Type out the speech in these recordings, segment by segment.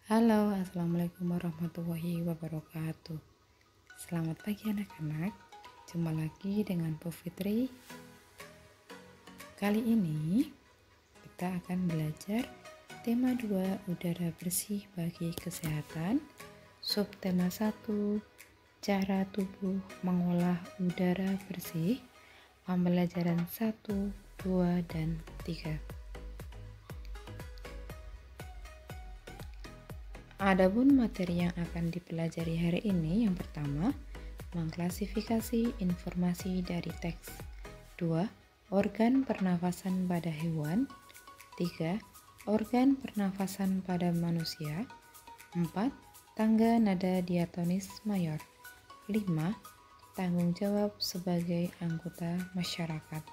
Halo, assalamualaikum warahmatullahi wabarakatuh. Selamat pagi anak-anak. Jumpa lagi dengan Bu Fitri. Kali ini kita akan belajar tema 2 udara bersih bagi kesehatan. Subtema 1, cara tubuh mengolah udara bersih. Pembelajaran 1, 2, dan 3. Adapun materi yang akan dipelajari hari ini, yang pertama, mengklasifikasi informasi dari teks. 2. Organ pernafasan pada hewan. 3. Organ pernafasan pada manusia. 4. Tangga nada diatonis mayor. 5. Tanggung jawab sebagai anggota masyarakat.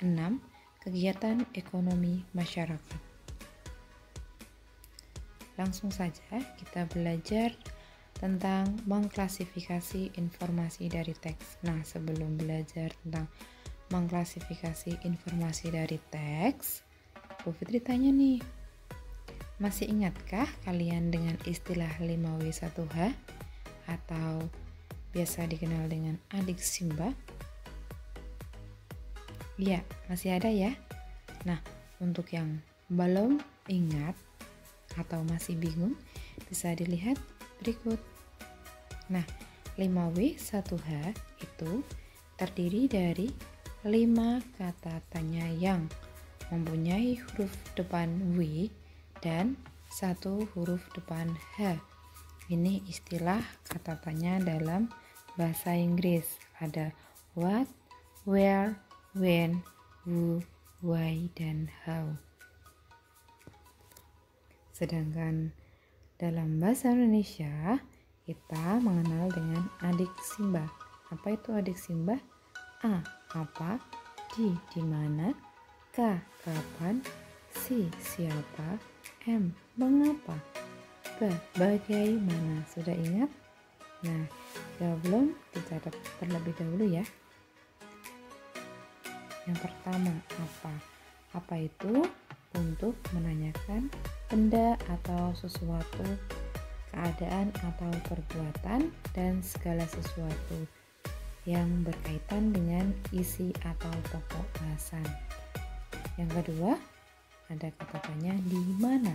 6. Kegiatan ekonomi masyarakat. Langsung saja kita belajar tentang mengklasifikasi informasi dari teks. Nah, sebelum belajar tentang mengklasifikasi informasi dari teks, Bu Fitri tanya nih, masih ingatkah kalian dengan istilah 5W1H atau biasa dikenal dengan adik Simba? Iya, masih ada ya? Nah, untuk yang belum ingat atau masih bingung, bisa dilihat berikut. Nah, 5W1H itu terdiri dari 5 kata tanya yang mempunyai huruf depan W dan 1 huruf depan H. Ini istilah kata tanya dalam bahasa Inggris. Ada what, where, when, who, why, dan how. Sedangkan dalam bahasa Indonesia kita mengenal dengan adik Simba. Apa itu adik Simba? A. Apa? Di mana? K. Kapan? Si. Siapa? M. Mengapa? B. Bagaimana? Sudah ingat? Nah, jika belum, dicatat terlebih dahulu ya. Yang pertama, apa? Apa itu? Untuk menanyakan benda atau sesuatu, keadaan atau perbuatan, dan segala sesuatu yang berkaitan dengan isi atau pokok bahasan. Yang kedua, ada kata tanya di mana,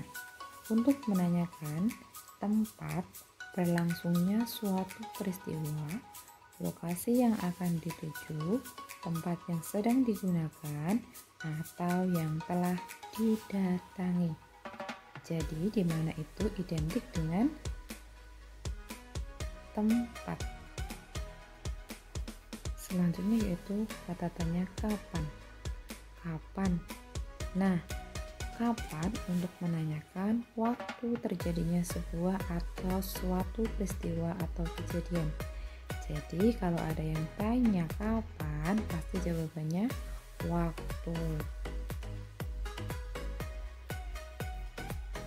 untuk menanyakan tempat berlangsungnya suatu peristiwa, lokasi yang akan dituju, tempat yang sedang digunakan, atau yang telah didatangi. Jadi di mana itu identik dengan tempat. Selanjutnya yaitu kata tanya kapan. Kapan? Nah, kapan untuk menanyakan waktu terjadinya sebuah atau suatu peristiwa atau kejadian. Jadi kalau ada yang tanya kapan, pasti jawabannya waktu.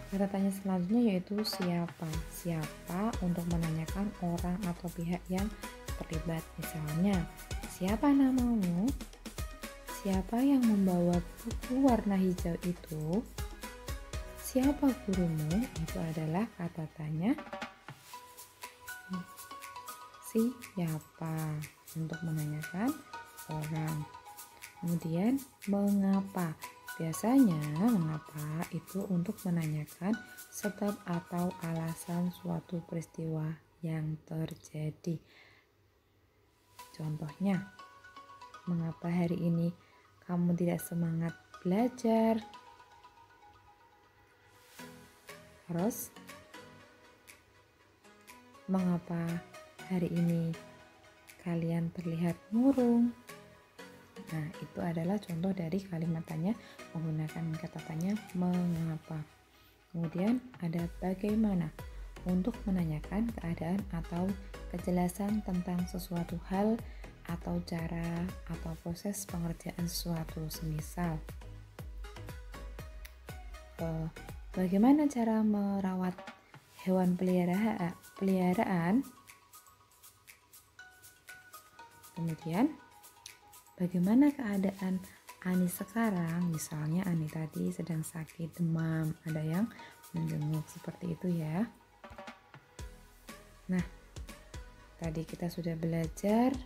Kata tanya selanjutnya yaitu siapa. Siapa untuk menanyakan orang atau pihak yang terlibat. Misalnya, siapa namamu? Siapa yang membawa buku warna hijau itu? Siapa gurumu? Itu adalah kata tanya siapa untuk menanyakan orang. Kemudian mengapa? Biasanya mengapa itu untuk menanyakan sebab atau alasan suatu peristiwa yang terjadi. Contohnya, mengapa hari ini kamu tidak semangat belajar? Terus, mengapa hari ini kalian terlihat murung? Nah, itu adalah contoh dari kalimat tanya menggunakan kata tanya mengapa. Kemudian ada bagaimana, untuk menanyakan keadaan atau kejelasan tentang sesuatu hal atau cara atau proses pengerjaan sesuatu. Semisal, bagaimana cara merawat hewan peliharaan? Kemudian, bagaimana keadaan Ani sekarang? Misalnya Ani tadi sedang sakit demam, ada yang menjenguk seperti itu ya. Nah, tadi kita sudah belajar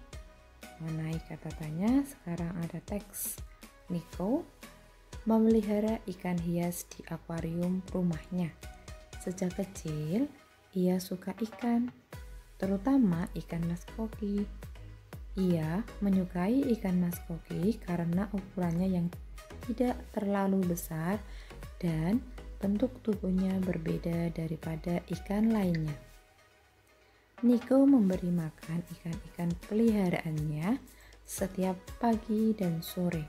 mengenai kata tanya. Sekarang ada teks. Nico memelihara ikan hias di akuarium rumahnya. Sejak kecil, ia suka ikan, terutama ikan mas koki. Ia menyukai ikan mas koki karena ukurannya yang tidak terlalu besar dan bentuk tubuhnya berbeda daripada ikan lainnya. Nico memberi makan ikan-ikan peliharaannya setiap pagi dan sore.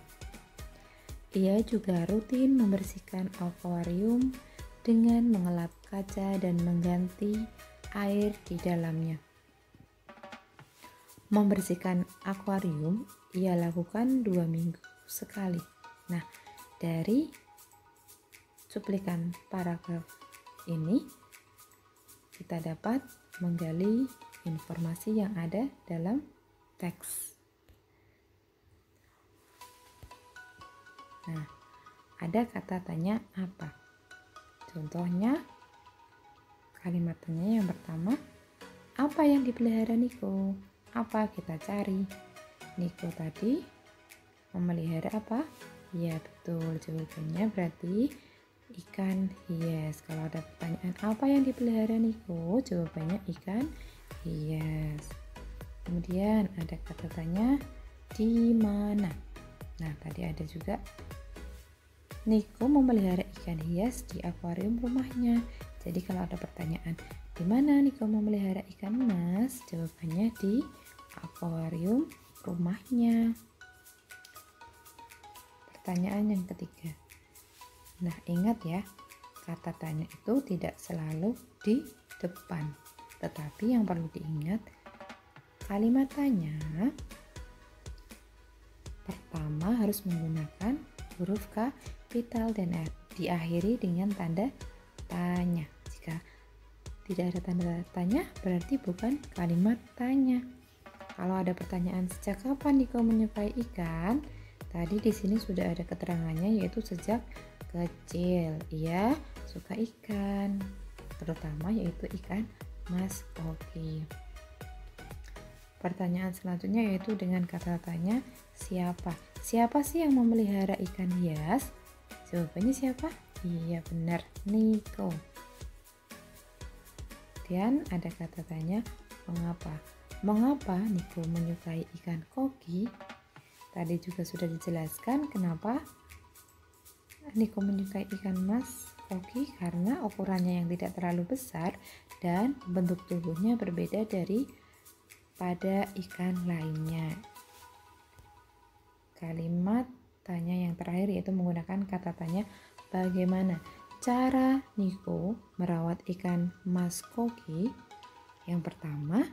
Ia juga rutin membersihkan akuarium dengan mengelap kaca dan mengganti air di dalamnya. Membersihkan akuarium ia lakukan 2 minggu sekali. Nah, dari cuplikan paragraf ini kita dapat menggali informasi yang ada dalam teks. Nah, ada kata tanya apa? Contohnya, kalimat tanya yang pertama, apa yang dipelihara Nico? Apa kita cari? Nico tadi memelihara apa? Ya betul, jawabannya berarti ikan hias. Kalau ada pertanyaan apa yang dipelihara Nico, jawabannya ikan hias. Kemudian ada kata tanya di mana. Nah, tadi ada juga Nico memelihara ikan hias di akuarium rumahnya. Jadi kalau ada pertanyaan di mana Nico memelihara ikan mas, jawabannya di akuarium rumahnya. Pertanyaan yang ketiga. Nah, ingat ya, kata tanya itu tidak selalu di depan, tetapi yang perlu diingat, kalimat tanya pertama harus menggunakan huruf kapital dan diakhiri dengan tanda tanya. Jika tidak ada tanda tanya, berarti bukan kalimat tanya. Kalau ada pertanyaan sejak kapan Nico menyukai ikan, tadi di sini sudah ada keterangannya, yaitu sejak kecil ia suka ikan, terutama yaitu ikan mas koki. Pertanyaan selanjutnya yaitu dengan kata tanya siapa? Siapa sih yang memelihara ikan hias? Jawabannya siapa? Iya benar, Nico. Kemudian ada kata tanya mengapa? Mengapa Nico menyukai ikan koki? Tadi juga sudah dijelaskan kenapa Nico menyukai ikan mas koki, karena ukurannya yang tidak terlalu besar dan bentuk tubuhnya berbeda dari pada ikan lainnya. Kalimat tanya yang terakhir yaitu menggunakan kata tanya bagaimana cara Nico merawat ikan mas koki. Yang pertama,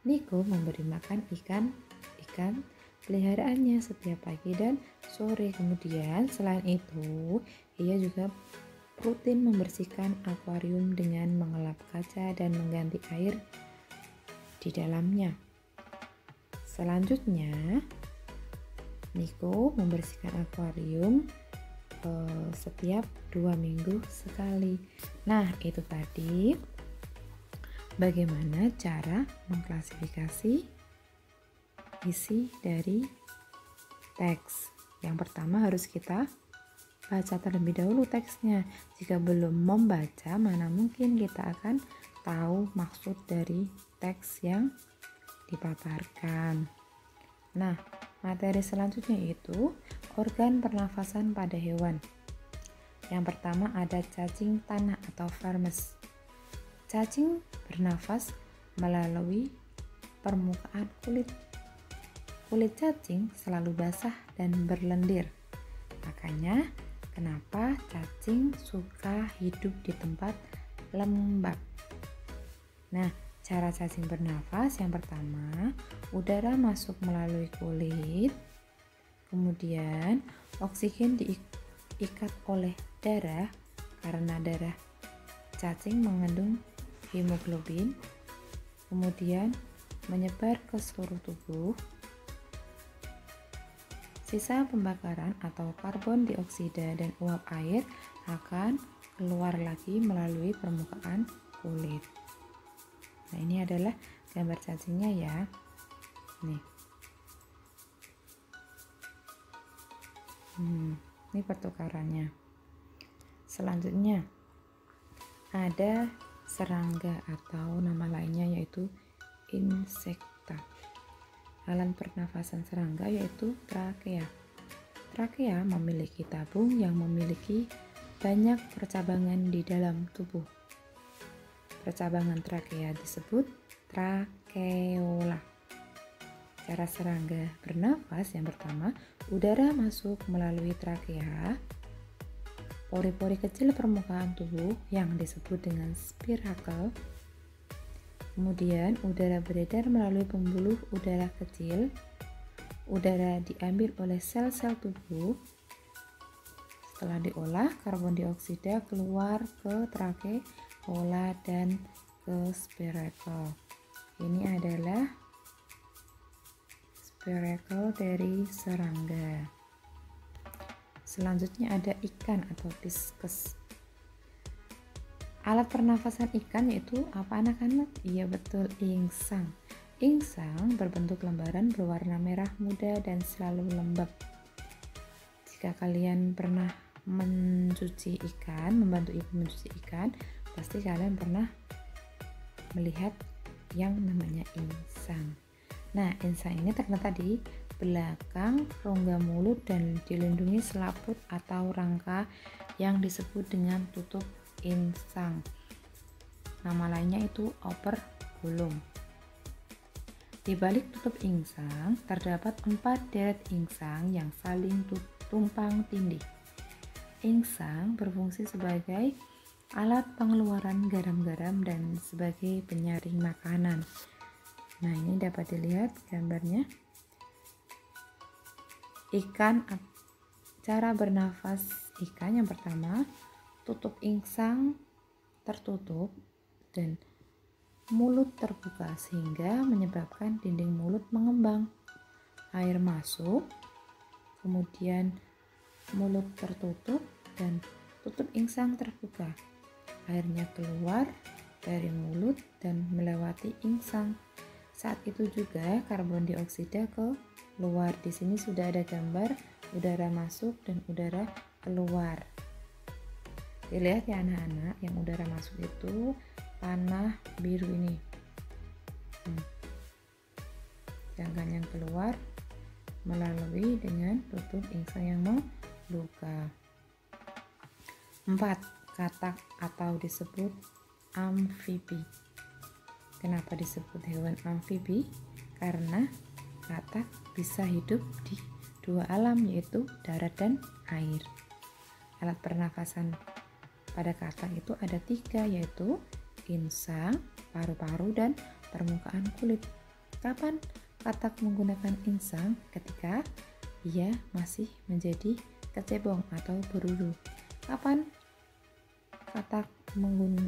Nico memberi makan ikan peliharaannya setiap pagi dan sore. Kemudian selain itu, ia juga rutin membersihkan akuarium dengan mengelap kaca dan mengganti air di dalamnya. Selanjutnya, Nico membersihkan akuarium setiap 2 minggu sekali. Nah, itu tadi bagaimana cara mengklasifikasi isi dari teks. Yang pertama harus kita baca terlebih dahulu teksnya. Jika belum membaca, mana mungkin kita akan tahu maksud dari teks yang dipaparkan. Nah, materi selanjutnya itu organ pernafasan pada hewan. Yang pertama ada cacing tanah atau vermes. Cacing bernafas melalui permukaan kulit. Kulit cacing selalu basah dan berlendir. Makanya kenapa cacing suka hidup di tempat lembab. Nah, cara cacing bernafas yang pertama, udara masuk melalui kulit. Kemudian oksigen diikat oleh darah karena darah cacing mengandung hemoglobin. Kemudian menyebar ke seluruh tubuh. Sisa pembakaran atau karbon dioksida dan uap air akan keluar lagi melalui permukaan kulit. Nah, ini adalah gambar cacingnya ya. Nih. Ini pertukarannya. Selanjutnya ada serangga atau nama lainnya yaitu insekta. Alat pernafasan serangga yaitu trakea. Trakea memiliki tabung yang memiliki banyak percabangan di dalam tubuh. Percabangan trakea disebut trakeola. Cara serangga bernafas yang pertama, udara masuk melalui trakea, pori-pori kecil permukaan tubuh yang disebut dengan spirakel. Kemudian udara beredar melalui pembuluh udara kecil. Udara diambil oleh sel-sel tubuh. Setelah diolah, karbon dioksida keluar ke trakeola dan ke spirakel. Ini adalah spirakel dari serangga. Selanjutnya ada ikan atau pisces. Alat pernafasan ikan yaitu apa anak-anak? Iya betul, insang. Insang berbentuk lembaran berwarna merah muda dan selalu lembab. Jika kalian pernah mencuci ikan, membantu ibu mencuci ikan, pasti kalian pernah melihat yang namanya insang. Nah, insang ini terletak di belakang rongga mulut dan dilindungi selaput atau rangka yang disebut dengan tutup insang. Nama lainnya itu operculum. Di balik tutup insang terdapat 4 deret insang yang saling tumpang tindih. Insang berfungsi sebagai alat pengeluaran garam-garam dan sebagai penyaring makanan. Nah, ini dapat dilihat gambarnya. Cara bernafas ikan yang pertama, tutup insang tertutup dan mulut terbuka sehingga menyebabkan dinding mulut mengembang. Air masuk, kemudian mulut tertutup dan tutup insang terbuka. Airnya keluar dari mulut dan melewati insang. Saat itu juga karbon dioksida keluar. Di sini sudah ada gambar udara masuk dan udara keluar. Dilihat ya anak-anak, yang udara masuk itu panah biru ini. Sedangkan yang keluar melalui dengan tutup insang yang membuka. 4. Katak atau disebut amfibi. Kenapa disebut hewan amfibi? Karena katak bisa hidup di 2 alam yaitu darat dan air. Alat pernafasan pada katak itu ada 3 yaitu insang, paru-paru, dan permukaan kulit. Kapan katak menggunakan insang? Ketika ia masih menjadi kecebong atau berulu. Kapan katak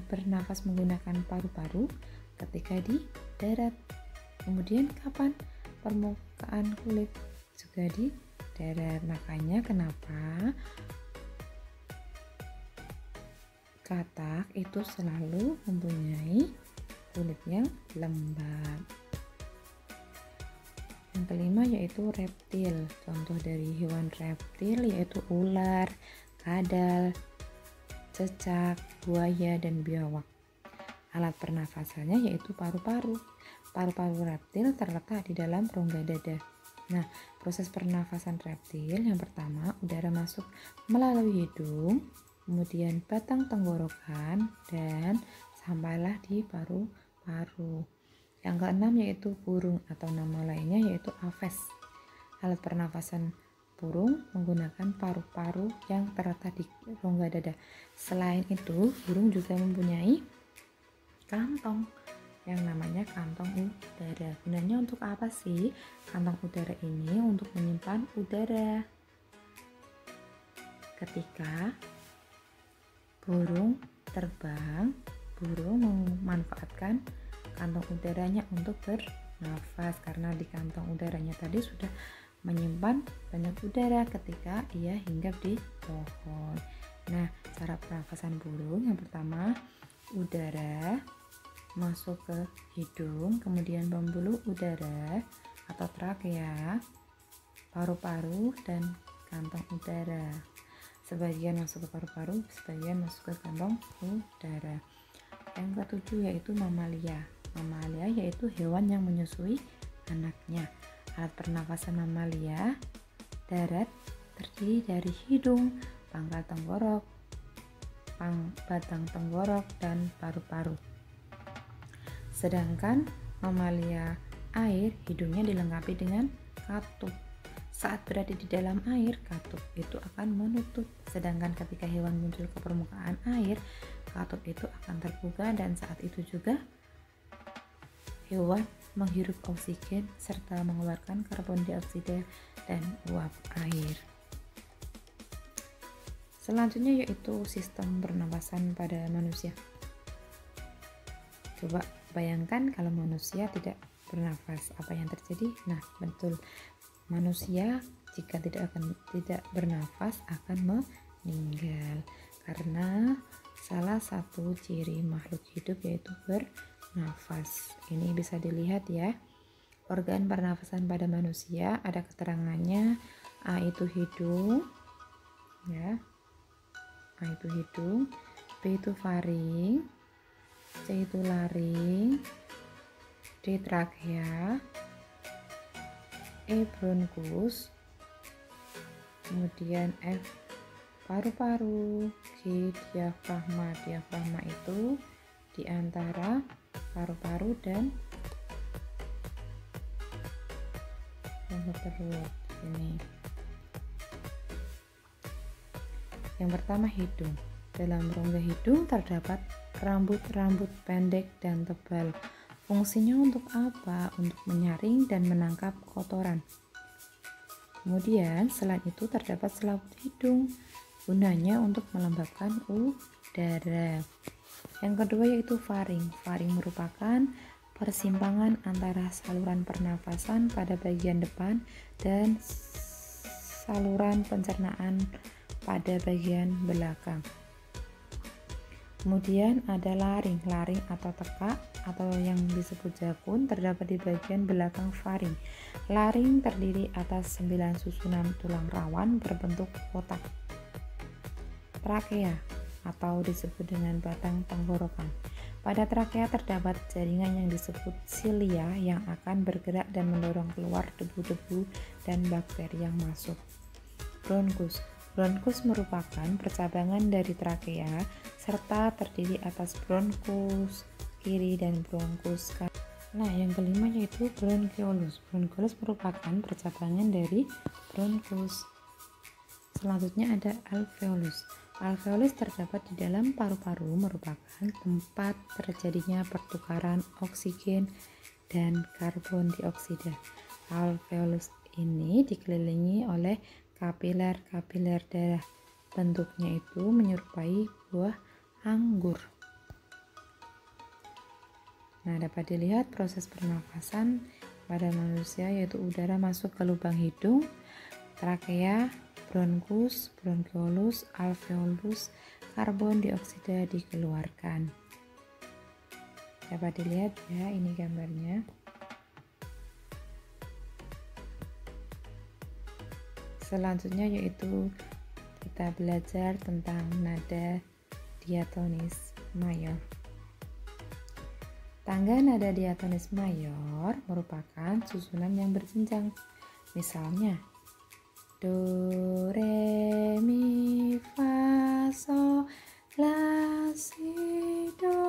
bernafas menggunakan paru-paru? Ketika di darat. Kemudian kapan permukaan kulit? Juga di darat. Makanya kenapa katak itu selalu mempunyai kulit yang lembab. Yang kelima yaitu reptil. Contoh dari hewan reptil yaitu ular, kadal, cecak, buaya, dan biawak. Alat pernafasannya yaitu paru-paru. Paru-paru reptil terletak di dalam rongga dada. Nah, proses pernafasan reptil yang pertama, udara masuk melalui hidung, kemudian batang tenggorokan, dan sampailah di paru-paru. Yang keenam yaitu burung atau nama lainnya yaitu aves. Alat pernafasan burung menggunakan paru-paru yang terletak di rongga dada. Selain itu, burung juga mempunyai kantong yang namanya kantong udara. Gunanya untuk apa sih kantong udara ini? Untuk menyimpan udara. Ketika burung terbang, burung memanfaatkan kantong udaranya untuk bernafas karena di kantong udaranya tadi sudah menyimpan banyak udara ketika ia hinggap di pohon. Nah, cara pernafasan burung yang pertama, udara masuk ke hidung, kemudian pembuluh udara atau trakea, paru-paru, dan kantong udara. Sebagian masuk ke paru-paru, sebagian masuk ke kantong udara. Yang ketujuh yaitu mamalia. Mamalia yaitu hewan yang menyusui anaknya. Alat pernafasan mamalia darat terdiri dari hidung, pangkal tenggorok, batang tenggorok, dan paru-paru. Sedangkan mamalia air, hidungnya dilengkapi dengan katup. Saat berada di dalam air, katup itu akan menutup. Sedangkan ketika hewan muncul ke permukaan air, katup itu akan terbuka, dan saat itu juga hewan menghirup oksigen serta mengeluarkan karbon dioksida dan uap air. Selanjutnya yaitu sistem pernapasan pada manusia. Coba bayangkan kalau manusia tidak bernafas, apa yang terjadi? Nah, betul. Manusia jika tidak bernafas akan meninggal karena salah satu ciri makhluk hidup yaitu bernafas. Ini bisa dilihat ya. Organ pernafasan pada manusia ada keterangannya. A itu hidung, ya. A itu hidung, B itu faring, C itu laring, D trakea, E bronkus, kemudian F paru-paru, G diafragma. Diafragma itu di antara paru-paru dan perut. Ini. Yang pertama hidung. Dalam rongga hidung terdapat rambut-rambut pendek dan tebal. Fungsinya untuk apa? Untuk menyaring dan menangkap kotoran. Kemudian selain itu terdapat selaput hidung, gunanya untuk melembabkan udara. Yang kedua yaitu faring. Faring merupakan persimpangan antara saluran pernafasan pada bagian depan dan saluran pencernaan pada bagian belakang. Kemudian ada laring. Laring atau tekak atau yang disebut jakun terdapat di bagian belakang faring. Laring terdiri atas 9 susunan tulang rawan berbentuk kotak. Trakea atau disebut dengan batang tenggorokan. Pada trakea terdapat jaringan yang disebut silia yang akan bergerak dan mendorong keluar debu-debu dan bakteri yang masuk. Bronkus. Bronkus merupakan percabangan dari trakea serta terdiri atas bronkus kiri dan bronkus kanan. Nah, yang kelima yaitu bronkiolus. Bronkiolus merupakan percabangan dari bronkus. Selanjutnya ada alveolus. Alveolus terdapat di dalam paru-paru, merupakan tempat terjadinya pertukaran oksigen dan karbon dioksida. Alveolus ini dikelilingi oleh kapiler-kapiler darah. Bentuknya itu menyerupai buah anggur. Nah, dapat dilihat proses pernafasan pada manusia yaitu udara masuk ke lubang hidung, trakea, bronkus, bronkiolus, alveolus, karbon dioksida dikeluarkan. Dapat dilihat ya, ini gambarnya. Selanjutnya yaitu kita belajar tentang nada diatonis mayor. Tangga nada diatonis mayor merupakan susunan yang berjenjang. Misalnya do, re, mi, fa, sol, la, si, do.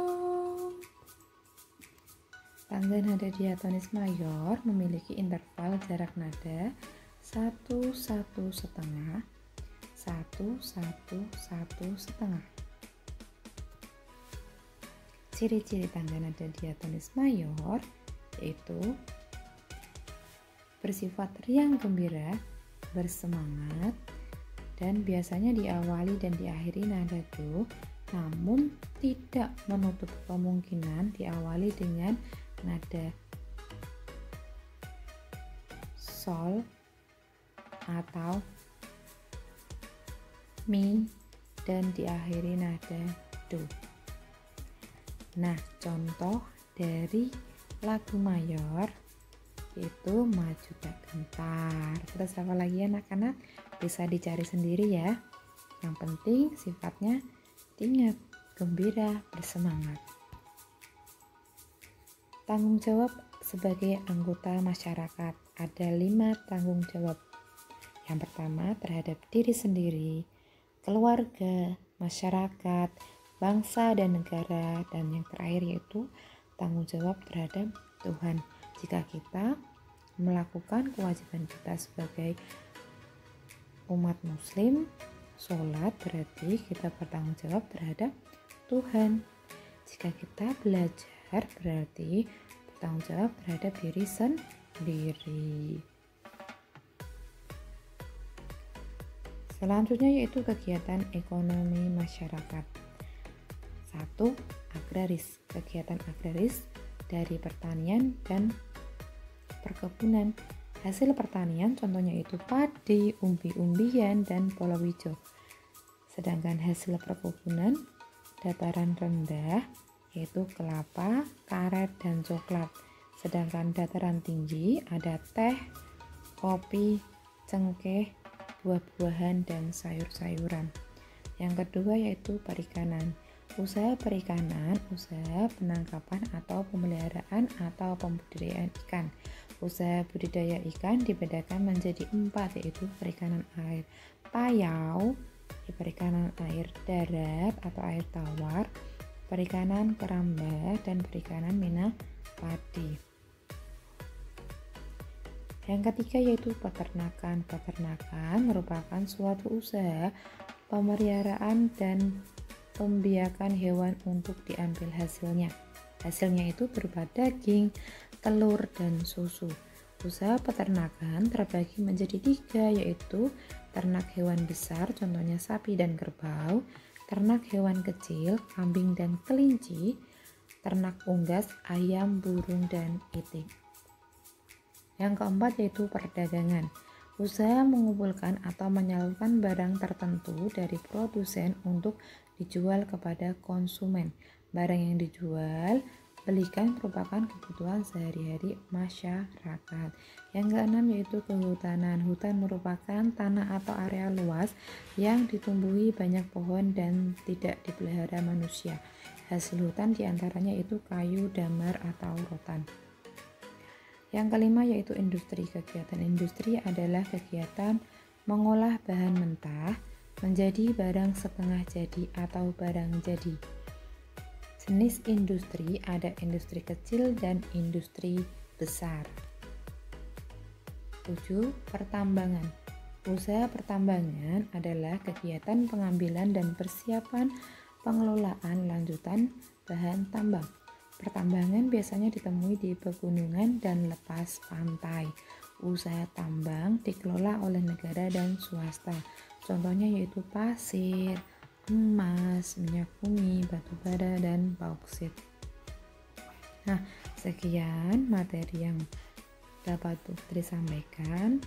Tangga nada diatonis mayor memiliki interval jarak nada 1, 1, setengah, 1, 1, 1, setengah. Ciri-ciri tangga nada diatonis mayor yaitu bersifat riang gembira, bersemangat, dan biasanya diawali dan diakhiri nada do, namun tidak menutup kemungkinan diawali dengan nada sol atau mi dan diakhiri nada do. Nah, contoh dari lagu mayor itu Maju Tak Gentar. Terus apa lagi anak-anak? Bisa dicari sendiri ya. Yang penting sifatnya diingat, gembira, bersemangat. Tanggung jawab sebagai anggota masyarakat. Ada 5 tanggung jawab. Yang pertama terhadap diri sendiri, keluarga, masyarakat, bangsa dan negara, dan yang terakhir yaitu tanggung jawab terhadap Tuhan. Jika kita melakukan kewajiban kita sebagai umat muslim, sholat, berarti kita bertanggung jawab terhadap Tuhan. Jika kita belajar, berarti bertanggung jawab terhadap diri sendiri. Selanjutnya yaitu kegiatan ekonomi masyarakat. 1. Agraris. Kegiatan agraris dari pertanian dan perkebunan. Hasil pertanian contohnya itu padi, umbi-umbian, dan palawija. Sedangkan hasil perkebunan dataran rendah yaitu kelapa, karet, dan coklat. Sedangkan dataran tinggi ada teh, kopi, cengkeh, buah-buahan, dan sayur-sayuran. Yang kedua yaitu perikanan. Usaha perikanan, usaha penangkapan atau pemeliharaan atau pembudidayaan ikan. Usaha budidaya ikan dibedakan menjadi 4, yaitu perikanan air payau, perikanan air darat atau air tawar, perikanan keramba, dan perikanan minapadi. Yang ketiga yaitu peternakan. Peternakan merupakan suatu usaha pemeliharaan dan pembiakan hewan untuk diambil hasilnya. Hasilnya itu berupa daging, telur, dan susu. Usaha peternakan terbagi menjadi 3, yaitu ternak hewan besar, contohnya sapi dan kerbau, ternak hewan kecil, kambing dan kelinci, ternak unggas, ayam, burung, dan itik. Yang keempat yaitu perdagangan. Usaha mengumpulkan atau menyalurkan barang tertentu dari produsen untuk dijual kepada konsumen. Barang yang dijual belikan merupakan kebutuhan sehari-hari masyarakat. Yang keenam yaitu kehutanan. Hutan merupakan tanah atau area luas yang ditumbuhi banyak pohon dan tidak dipelihara manusia. Hasil hutan diantaranya itu kayu, damar, atau rotan. Yang kelima yaitu industri. Kegiatan industri adalah kegiatan mengolah bahan mentah menjadi barang setengah jadi atau barang jadi. Jenis industri ada industri kecil dan industri besar. 7. Pertambangan. Usaha pertambangan adalah kegiatan pengambilan dan persiapan pengelolaan lanjutan bahan tambang. Pertambangan biasanya ditemui di pegunungan dan lepas pantai. Usaha tambang dikelola oleh negara dan swasta. Contohnya yaitu pasir, emas, minyak bumi, batu bara, dan bauksit. Nah, sekian materi yang dapat Putri sampaikan.